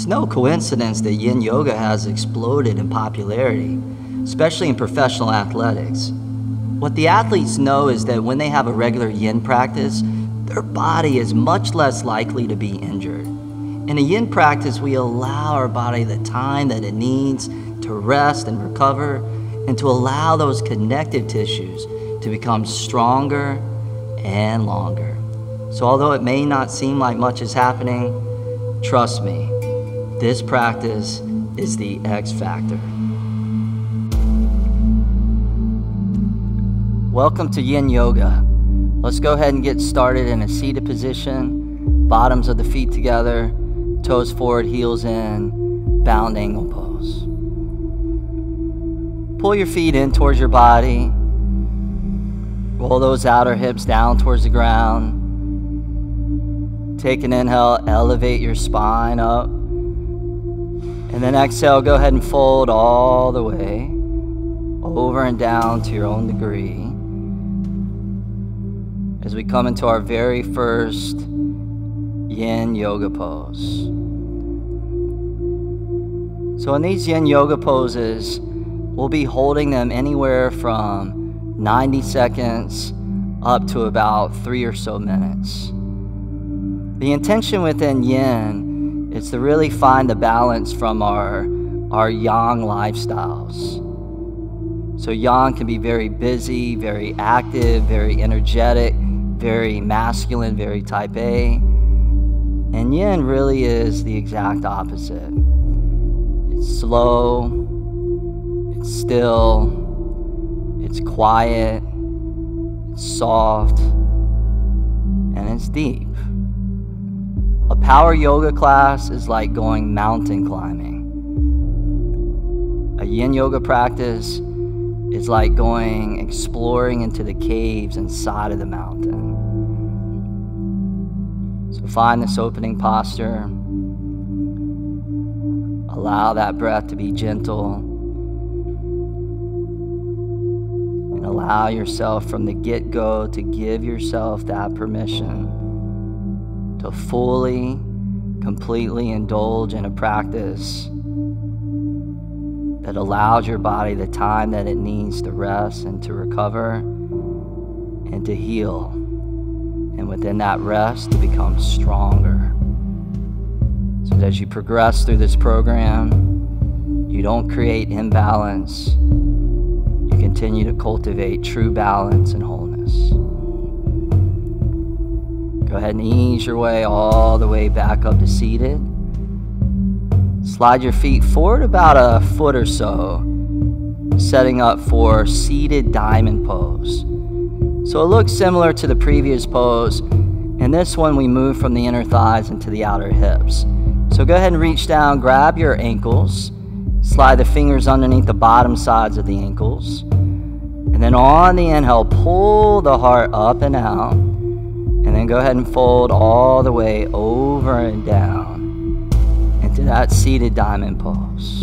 It's no coincidence that Yin Yoga has exploded in popularity, especially in professional athletics. What the athletes know is that when they have a regular Yin practice, their body is much less likely to be injured. In a Yin practice, we allow our body the time that it needs to rest and recover, and to allow those connective tissues to become stronger and longer. So although it may not seem like much is happening, trust me, this practice is the X factor. Welcome to Yin Yoga. Let's go ahead and get started in a seated position, bottoms of the feet together, toes forward, heels in, bound angle pose. Pull your feet in towards your body. Roll those outer hips down towards the ground. Take an inhale, elevate your spine up. And then exhale, go ahead and fold all the way over and down to your own degree. As we come into our very first Yin Yoga pose. So in these Yin Yoga poses, we'll be holding them anywhere from 90 seconds up to about 3 or so minutes. The intention within Yin is to really find the balance from our Yang lifestyles. So Yang can be very busy, very active, very energetic, very masculine, very type A. And Yin really is the exact opposite. It's slow, it's still, it's quiet, it's soft, and it's deep. A power yoga class is like going mountain climbing. A Yin Yoga practice is like going exploring into the caves inside of the mountain. So find this opening posture. Allow that breath to be gentle. And allow yourself from the get-go to give yourself that permission to fully, completely indulge in a practice that allows your body the time that it needs to rest and to recover and to heal. And within that rest, to become stronger. So that as you progress through this program, you don't create imbalance. You continue to cultivate true balance and wholeness. Go ahead and ease your way all the way back up to seated. Slide your feet forward about a foot or so, setting up for seated diamond pose. So it looks similar to the previous pose. In this one, we move from the inner thighs into the outer hips. So go ahead and reach down, grab your ankles, slide the fingers underneath the bottom sides of the ankles. And then on the inhale, pull the heart up and out. And then go ahead and fold all the way over and down into that seated diamond pose.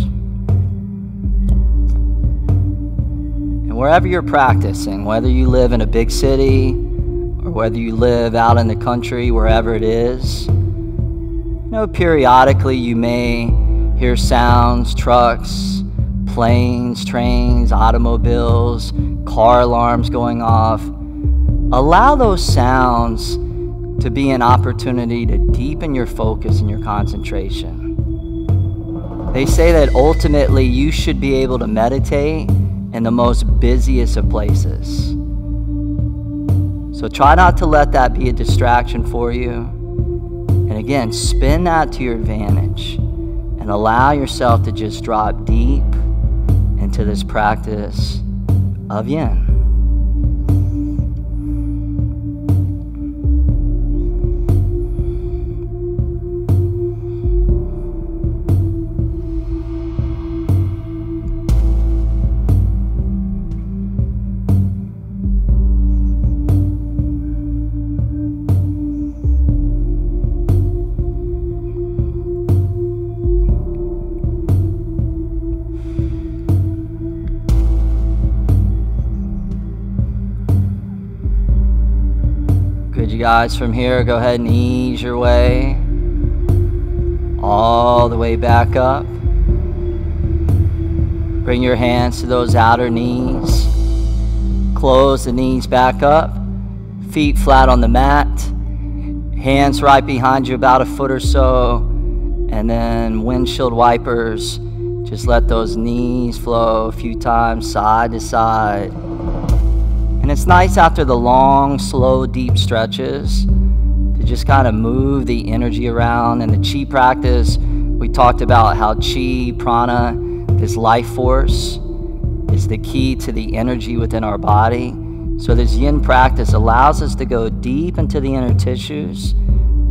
And wherever you're practicing, whether you live in a big city or whether you live out in the country, wherever it is, you know, periodically you may hear sounds, trucks, planes, trains, automobiles, car alarms going off. Allow those sounds to be an opportunity to deepen your focus and your concentration. They say that ultimately you should be able to meditate in the most busiest of places. So try not to let that be a distraction for you. And again, spin that to your advantage and allow yourself to just drop deep into this practice of Yin. You guys from here, go ahead and ease your way all the way back up. Bring your hands to those outer knees. Close the knees back up. Feet flat on the mat. Hands right behind you about a foot or so. And then windshield wipers. Just let those knees flow a few times side to side. And it's nice after the long, slow, deep stretches to just kind of move the energy around. In the chi practice, we talked about how chi, prana, this life force is the key to the energy within our body. So this yin practice allows us to go deep into the inner tissues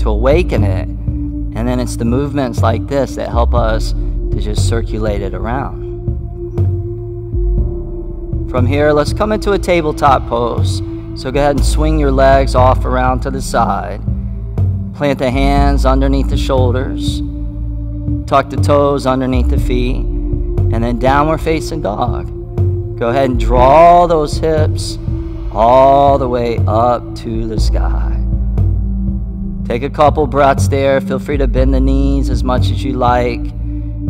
to awaken it. And then it's the movements like this that help us to just circulate it around. From here, let's come into a tabletop pose. So go ahead and swing your legs off around to the side. Plant the hands underneath the shoulders. Tuck the toes underneath the feet. And then downward facing dog. Go ahead and draw those hips all the way up to the sky. Take a couple breaths there. Feel free to bend the knees as much as you like.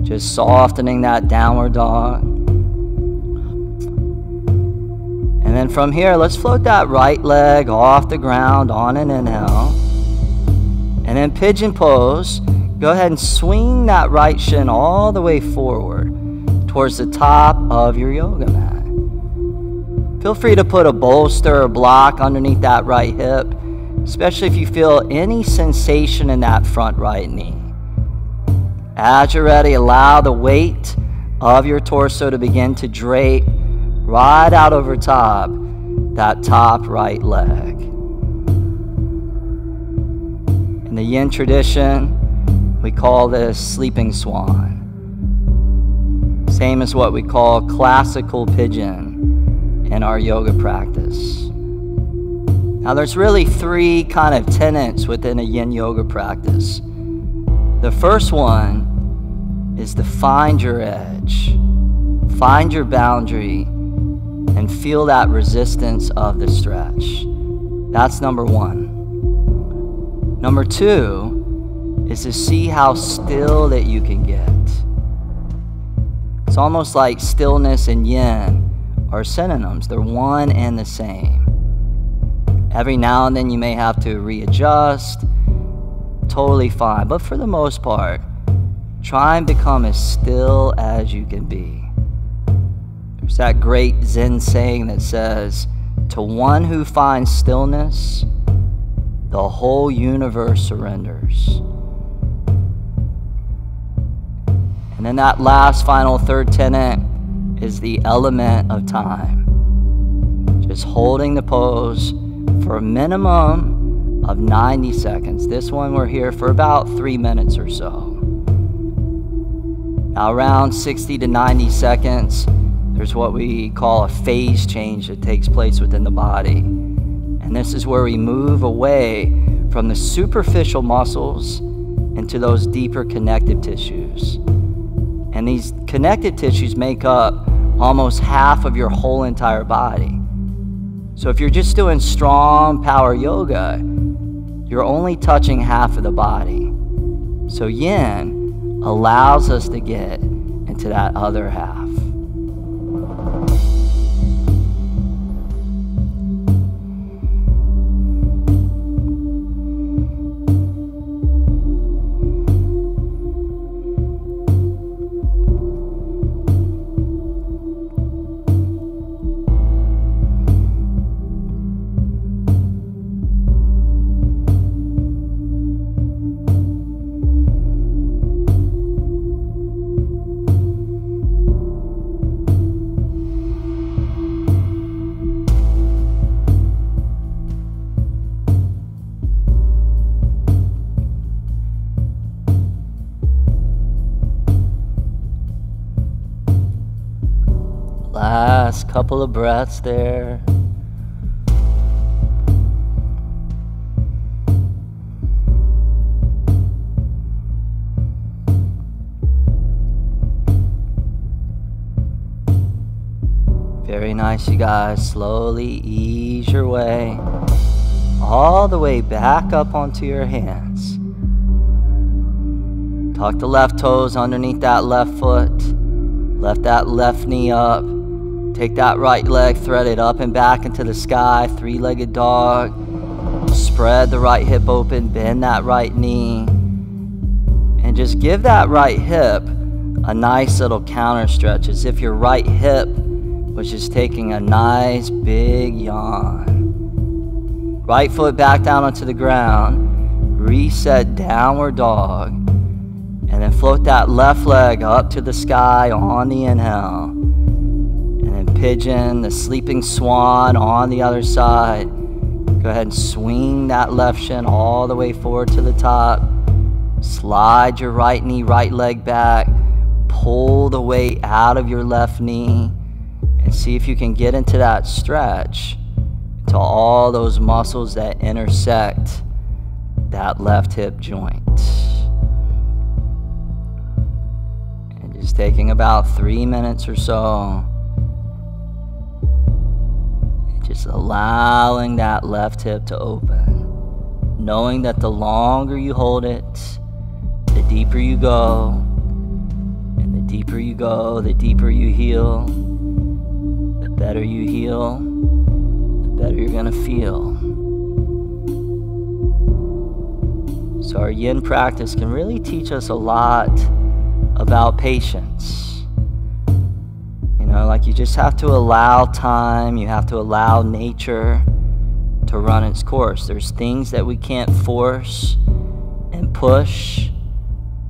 Just softening that downward dog. And then from here, let's float that right leg off the ground on an inhale. And then pigeon pose. Go ahead and swing that right shin all the way forward towards the top of your yoga mat. Feel free to put a bolster or block underneath that right hip, especially if you feel any sensation in that front right knee. As you're ready, allow the weight of your torso to begin to drape right out over top that top right leg. In the yin tradition, we call this sleeping swan. Same as what we call classical pigeon in our yoga practice. Now there's really three kind of tenets within a yin yoga practice. The first one is to find your edge, find your boundary, and feel that resistance of the stretch. That's number one. Number two is to see how still that you can get. It's almost like stillness and yin are synonyms. They're one and the same. Every now and then you may have to readjust. Totally fine. But for the most part, try and become as still as you can be. There's that great Zen saying that says, to one who finds stillness, the whole universe surrenders. And then that last final third tenet is the element of time. Just holding the pose for a minimum of 90 seconds. This one we're here for about 3 minutes or so. Now around 60 to 90 seconds, there's what we call a phase change that takes place within the body. And this is where we move away from the superficial muscles into those deeper connective tissues. And these connective tissues make up almost half of your whole entire body. So if you're just doing strong power yoga, you're only touching half of the body. So yin allows us to get into that other half. Last couple of breaths there. Very nice, you guys. Slowly ease your way all the way back up onto your hands. Tuck the left toes underneath that left foot. Lift that left knee up. Take that right leg, thread it up and back into the sky, three-legged dog. Spread the right hip open, bend that right knee. And just give that right hip a nice little counter stretch, as if your right hip was just taking a nice big yawn. Right foot back down onto the ground. Reset downward dog. And then float that left leg up to the sky on the inhale. And then pigeon, the sleeping swan on the other side. Go ahead and swing that left shin all the way forward to the top. Slide your right knee, right leg back. Pull the weight out of your left knee. And see if you can get into that stretch to all those muscles that intersect that left hip joint. And just taking about 3 minutes or so. And just allowing that left hip to open. Knowing that the longer you hold it, the deeper you go. And the deeper you go, the deeper you heal. The better you heal, the better you're gonna feel. So our yin practice can really teach us a lot about patience. You know, like you just have to allow time, you have to allow nature to run its course. There's things that we can't force and push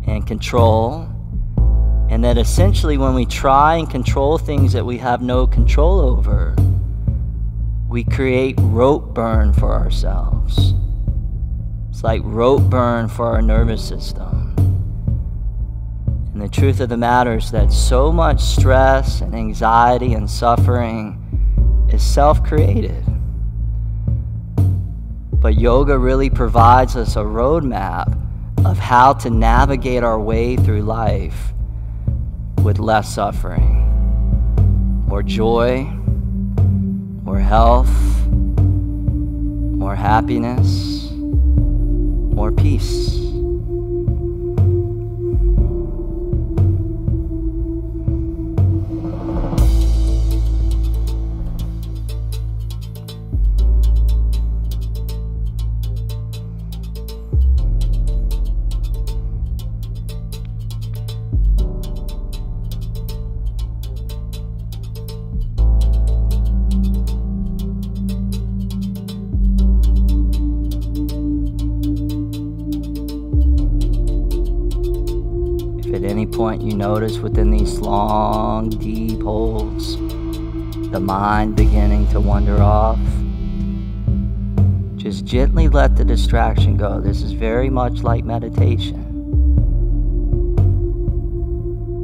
and control. And that essentially when we try and control things that we have no control over, we create rope burn for ourselves. It's like rope burn for our nervous system. And the truth of the matter is that so much stress and anxiety and suffering is self-created. But yoga really provides us a roadmap of how to navigate our way through life with less suffering, more joy, more health, more happiness, more peace. Point you notice within these long, deep holds, the mind beginning to wander off, just gently let the distraction go. This is very much like meditation.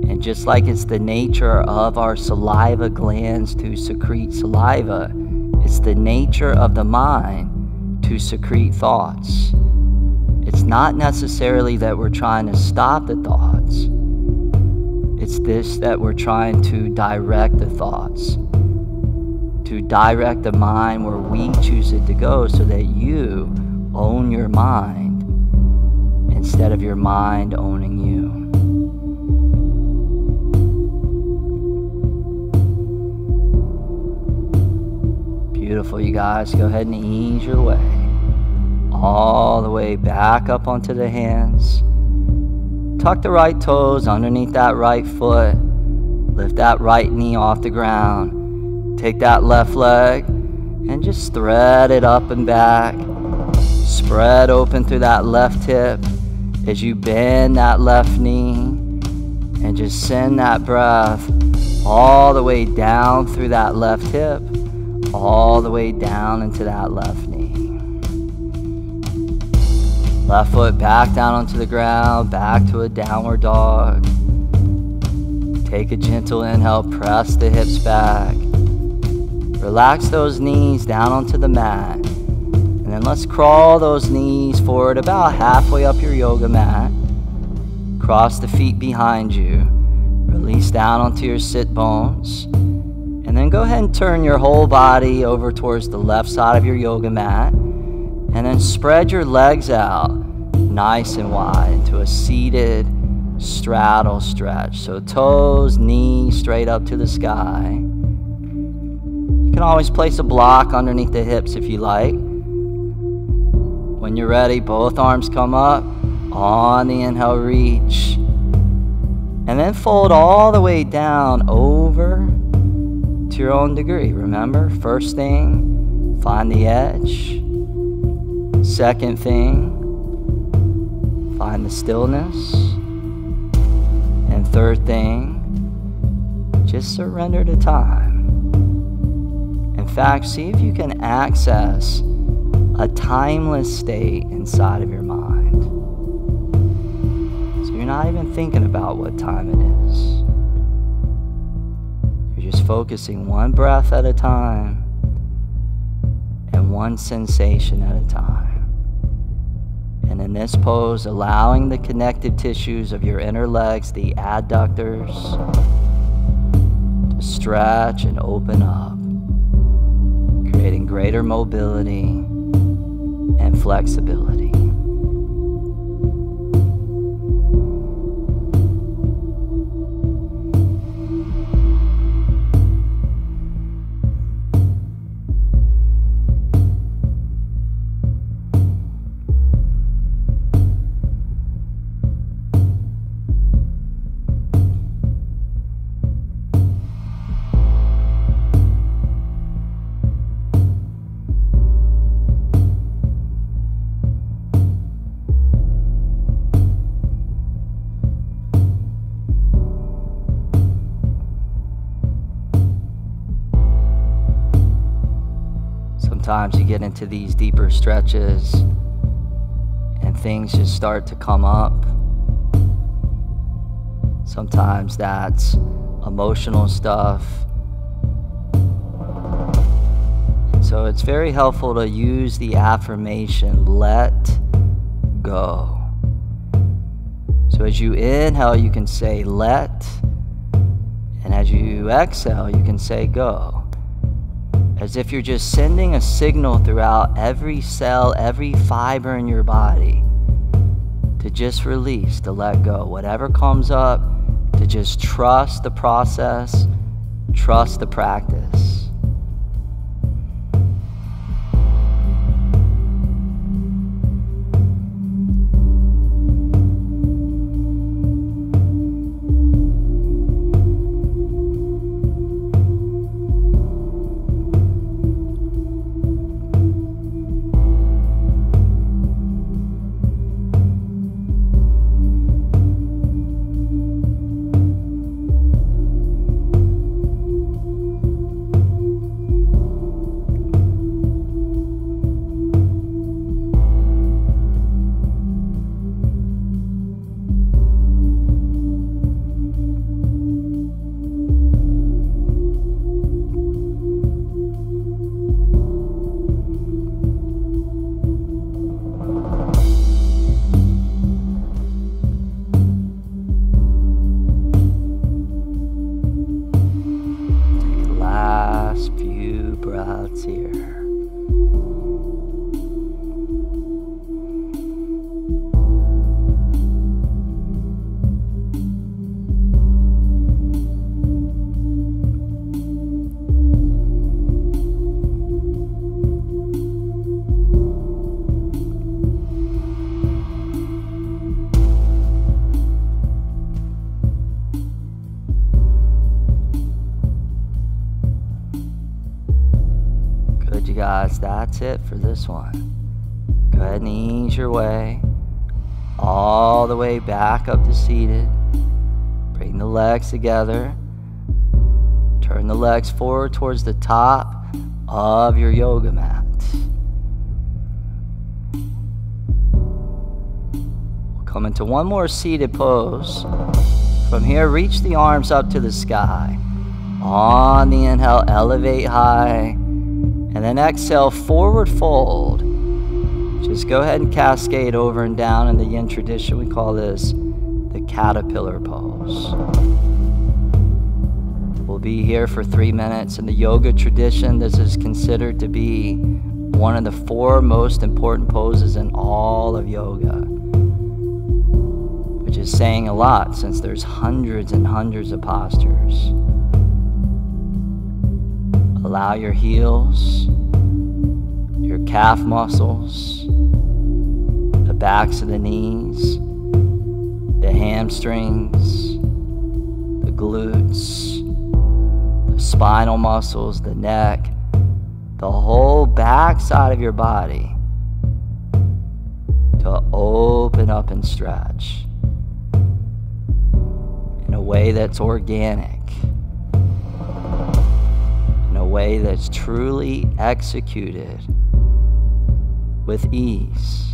And just like it's the nature of our saliva glands to secrete saliva, it's the nature of the mind to secrete thoughts. It's not necessarily that we're trying to stop the thoughts. It's this that we're trying to direct the thoughts, to direct the mind where we choose it to go, so that you own your mind instead of your mind owning you. Beautiful, you guys. Go ahead and ease your way all the way back up onto the hands. Tuck the right toes underneath that right foot. Lift that right knee off the ground. Take that left leg and just thread it up and back. Spread open through that left hip as you bend that left knee. And just send that breath all the way down through that left hip, all the way down into that left knee. Left foot back down onto the ground, back to a downward dog. Take a gentle inhale, press the hips back. Relax those knees down onto the mat. And then let's crawl those knees forward about halfway up your yoga mat. Cross the feet behind you. Release down onto your sit bones. And then go ahead and turn your whole body over towards the left side of your yoga mat. And then spread your legs out nice and wide into a seated straddle stretch. So toes, knees straight up to the sky. You can always place a block underneath the hips if you like. When you're ready, both arms come up. On the inhale, reach. And then fold all the way down over to your own degree. Remember, first thing, find the edge. Second thing, find the stillness. And third thing, just surrender to time. In fact, see if you can access a timeless state inside of your mind. So you're not even thinking about what time it is. You're just focusing one breath at a time and one sensation at a time. And in this pose, allowing the connective tissues of your inner legs, the adductors, to stretch and open up, creating greater mobility and flexibility. Sometimes you get into these deeper stretches and things just start to come up. Sometimes that's emotional stuff. So it's very helpful to use the affirmation, let go. So as you inhale, you can say let, and as you exhale, you can say go. As if you're just sending a signal throughout every cell, every fiber in your body to just release, to let go. Whatever comes up, to just trust the process, trust the practice. You guys, that's it for this one. Go ahead and ease your way all the way back up to seated. Bring the legs together. Turn the legs forward towards the top of your yoga mat. We'll come into one more seated pose. From here, reach the arms up to the sky. On the inhale, elevate high. And then exhale, forward fold. Just go ahead and cascade over and down. In the Yin tradition, we call this the caterpillar pose. We'll be here for 3 minutes. In the yoga tradition, this is considered to be one of the 4 most important poses in all of yoga. which is saying a lot since there's hundreds and hundreds of postures. Allow your heels, your calf muscles, the backs of the knees, the hamstrings, the glutes, the spinal muscles, the neck, the whole back side of your body to open up and stretch in a way that's organic, in a way that's truly executed with ease.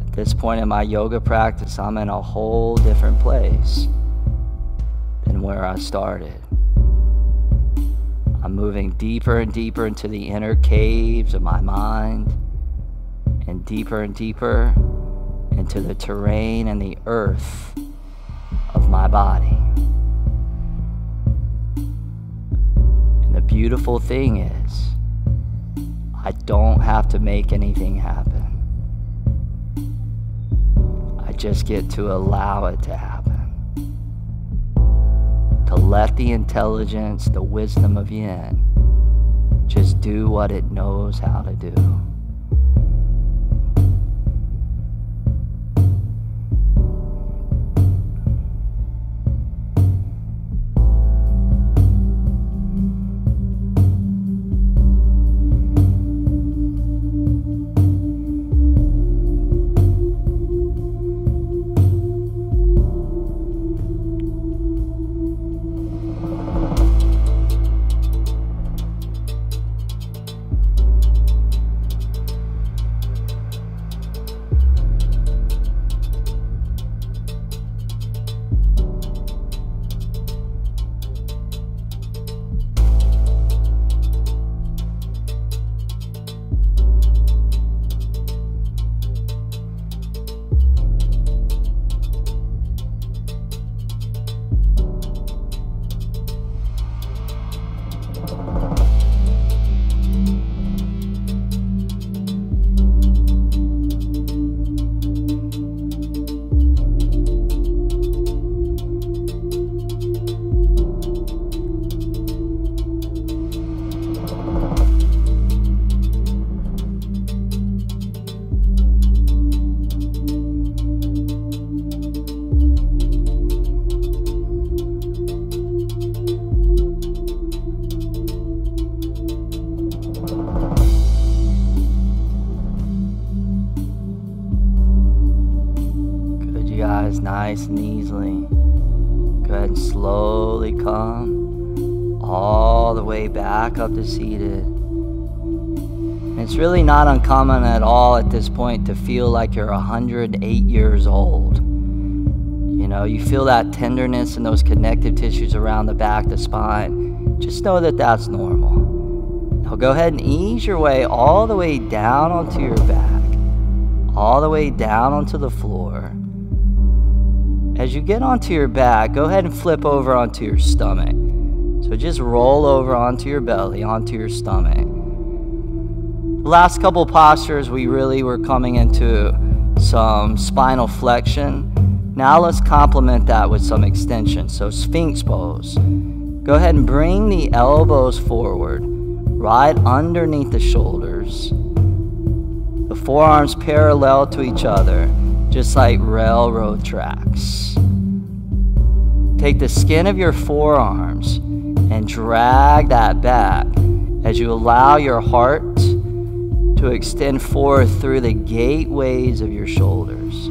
At this point in my yoga practice, I'm in a whole different place than where I started. I'm moving deeper and deeper into the inner caves of my mind, and deeper into the terrain and the earth of my body. And the beautiful thing is, I don't have to make anything happen. I just get to allow it to happen. To let the intelligence, the wisdom of Yin, just do what it knows how to do. Nice and easily. Go ahead and slowly come all the way back up to seated. And it's really not uncommon at all at this point to feel like you're 108 years old. You know, you feel that tenderness in those connective tissues around the back, the spine. Just know that that's normal. Now go ahead and ease your way all the way down onto your back, all the way down onto the floor. As you get onto your back, go ahead and flip over onto your stomach. So just roll over onto your belly, onto your stomach. The last couple postures, we really were coming into some spinal flexion. Now let's complement that with some extension. So Sphinx Pose. Go ahead and bring the elbows forward, right underneath the shoulders. The forearms parallel to each other, just like railroad tracks. Take the skin of your forearms and drag that back as you allow your heart to extend forth through the gateways of your shoulders.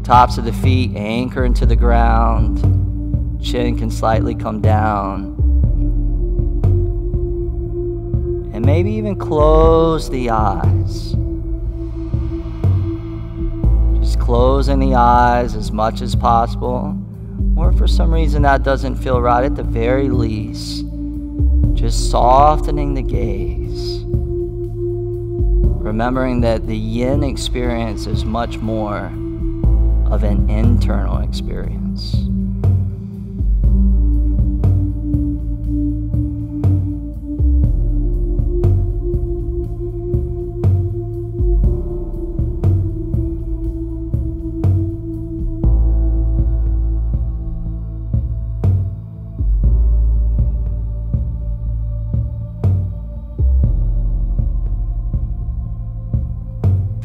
Tops of the feet anchor into the ground. Chin can slightly come down. And maybe even close the eyes. Closing the eyes as much as possible, or if for some reason that doesn't feel right, at the very least, just softening the gaze. Remembering that the Yin experience is much more of an internal experience.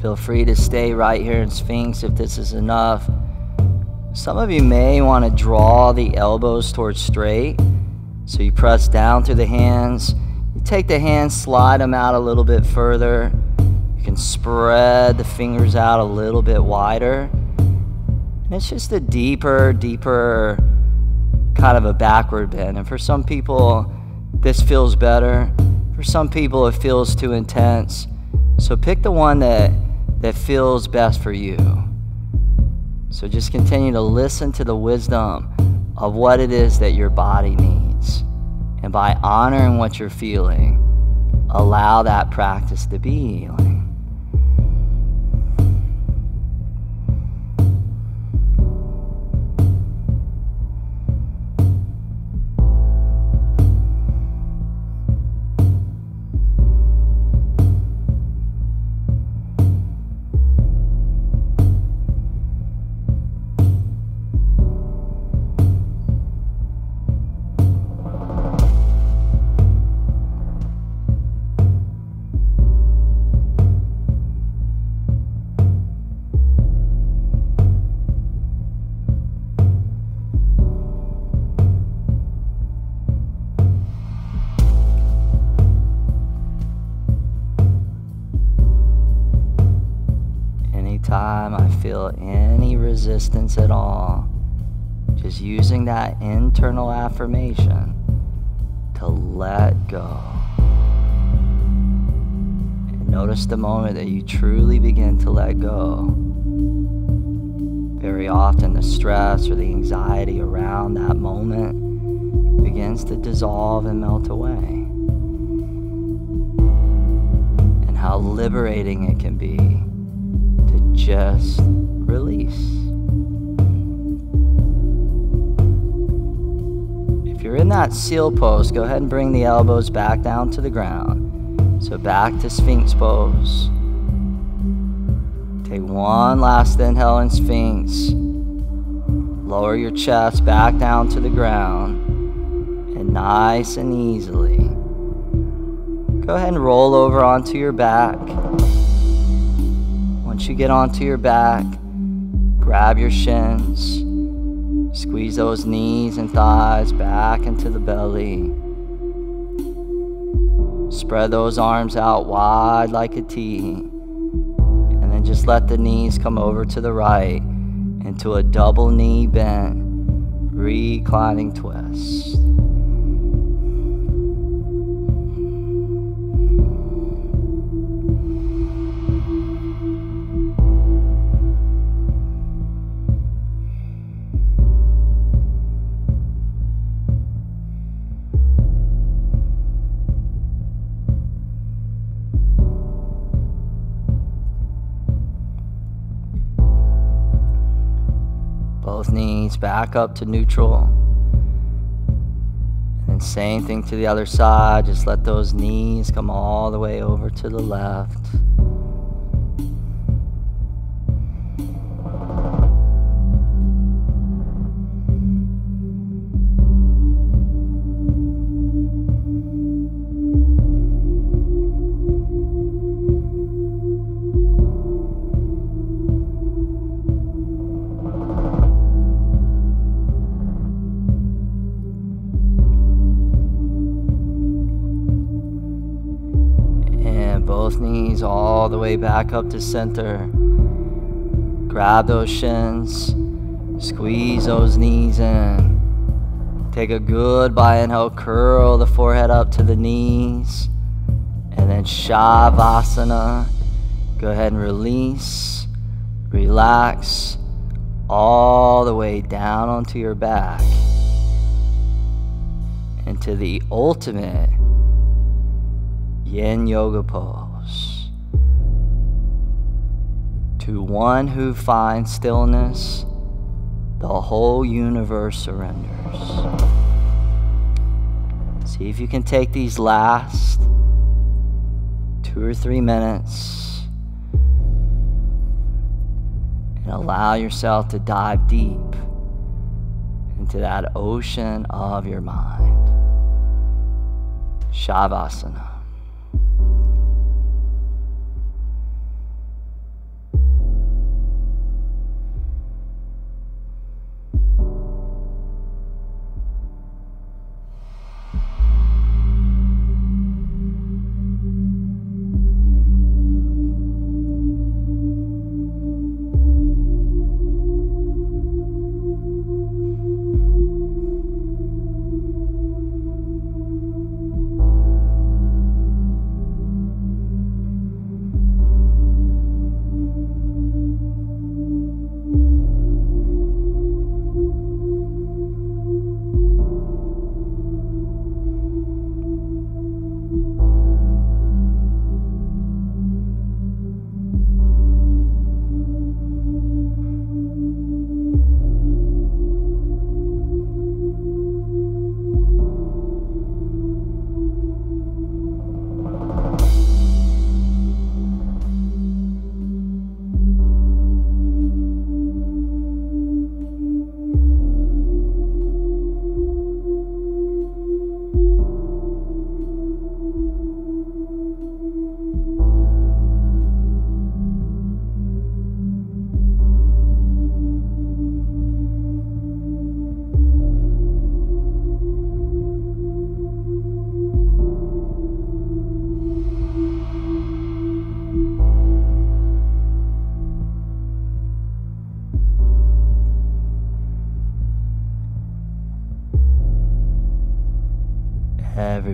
Feel free to stay right here in Sphinx if this is enough. Some of you may want to draw the elbows towards straight. So you press down through the hands. You take the hands, slide them out a little bit further. You can spread the fingers out a little bit wider. And it's just a deeper kind of a backward bend. And for some people, this feels better. For some people, it feels too intense. So pick the one that feels best for you. So just continue to listen to the wisdom of what it is that your body needs. And by honoring what you're feeling, allow that practice to be healing. Anytime I feel any resistance at all, just using that internal affirmation to let go. And notice the moment that you truly begin to let go. Very often the stress or the anxiety around that moment begins to dissolve and melt away. And how liberating it can be just release. If you're in that seal pose, go ahead and bring the elbows back down to the ground. So back to Sphinx Pose. Take one last inhale in Sphinx. Lower your chest back down to the ground. And nice and easily, go ahead and roll over onto your back. Once you get onto your back, grab your shins, squeeze those knees and thighs back into the belly. Spread those arms out wide like a T, and then just let the knees come over to the right into a double knee bend, reclining twist. Both knees back up to neutral. And then same thing to the other side. Just let those knees come all the way over to the left. Both knees all the way back up to center. Grab those shins, squeeze those knees in. Take a goodbye inhale, curl the forehead up to the knees, and then Shavasana. Go ahead and release, relax, all the way down onto your back into the ultimate Yin Yoga pose. To one who finds stillness, the whole universe surrenders. See if you can take these last 2 or 3 minutes and allow yourself to dive deep into that ocean of your mind. Shavasana.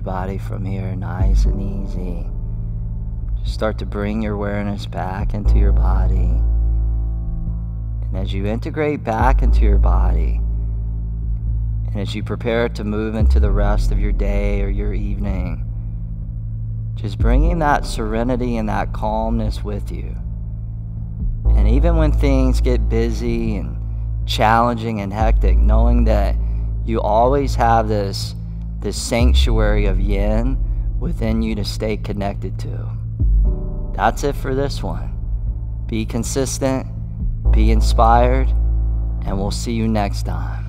body from here, nice and easy. Just start to bring your awareness back into your body. And as you integrate back into your body, and as you prepare to move into the rest of your day or your evening, just bringing that serenity and that calmness with you. And even when things get busy and challenging and hectic, knowing that you always have this sanctuary of yin within you to stay connected to. That's it for this one. Be consistent, be inspired, and we'll see you next time.